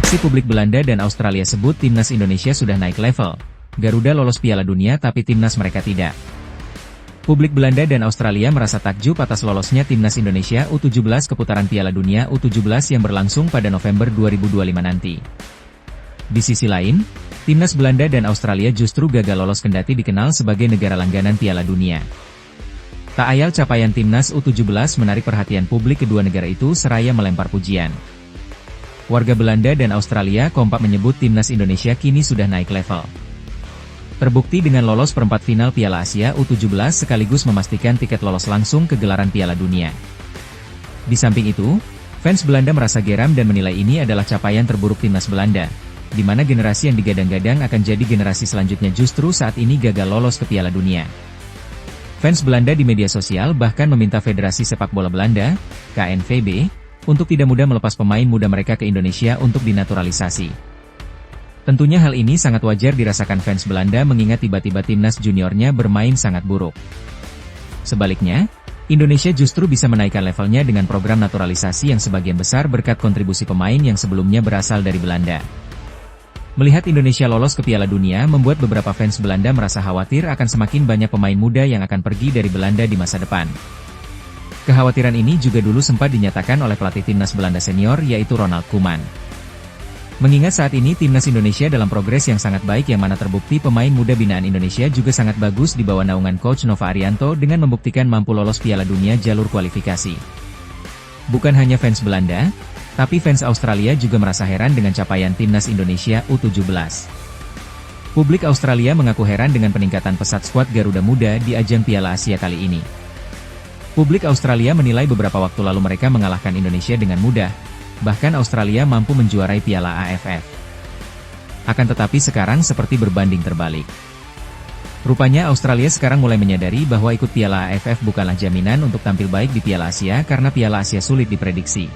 Reaksi publik Belanda dan Australia sebut timnas Indonesia sudah naik level. Garuda lolos Piala Dunia tapi timnas mereka tidak. Publik Belanda dan Australia merasa takjub atas lolosnya timnas Indonesia U17 ke putaran Piala Dunia U17 yang berlangsung pada November 2025 nanti. Di sisi lain, timnas Belanda dan Australia justru gagal lolos kendati dikenal sebagai negara langganan Piala Dunia. Tak ayal capaian timnas U17 menarik perhatian publik kedua negara itu seraya melempar pujian. Warga Belanda dan Australia kompak menyebut timnas Indonesia kini sudah naik level. Terbukti dengan lolos perempat final Piala Asia U17 sekaligus memastikan tiket lolos langsung ke gelaran Piala Dunia. Di samping itu, fans Belanda merasa geram dan menilai ini adalah capaian terburuk timnas Belanda, di mana generasi yang digadang-gadang akan jadi generasi selanjutnya justru saat ini gagal lolos ke Piala Dunia. Fans Belanda di media sosial bahkan meminta Federasi Sepak Bola Belanda, KNVB, untuk tidak mudah melepas pemain muda mereka ke Indonesia untuk dinaturalisasi. Tentunya hal ini sangat wajar dirasakan fans Belanda mengingat tiba-tiba timnas juniornya bermain sangat buruk. Sebaliknya, Indonesia justru bisa menaikkan levelnya dengan program naturalisasi yang sebagian besar berkat kontribusi pemain yang sebelumnya berasal dari Belanda. Melihat Indonesia lolos ke Piala Dunia membuat beberapa fans Belanda merasa khawatir akan semakin banyak pemain muda yang akan pergi dari Belanda di masa depan. Kekhawatiran ini juga dulu sempat dinyatakan oleh pelatih timnas Belanda senior yaitu Ronald Koeman. Mengingat saat ini timnas Indonesia dalam progres yang sangat baik yang mana terbukti pemain muda binaan Indonesia juga sangat bagus di bawah naungan coach Nova Arianto dengan membuktikan mampu lolos Piala Dunia jalur kualifikasi. Bukan hanya fans Belanda, tapi fans Australia juga merasa heran dengan capaian timnas Indonesia U17. Publik Australia mengaku heran dengan peningkatan pesat skuad Garuda Muda di ajang Piala Asia kali ini. Publik Australia menilai beberapa waktu lalu mereka mengalahkan Indonesia dengan mudah, bahkan Australia mampu menjuarai Piala AFF. Akan tetapi sekarang seperti berbanding terbalik. Rupanya Australia sekarang mulai menyadari bahwa ikut Piala AFF bukanlah jaminan untuk tampil baik di Piala Asia karena Piala Asia sulit diprediksi.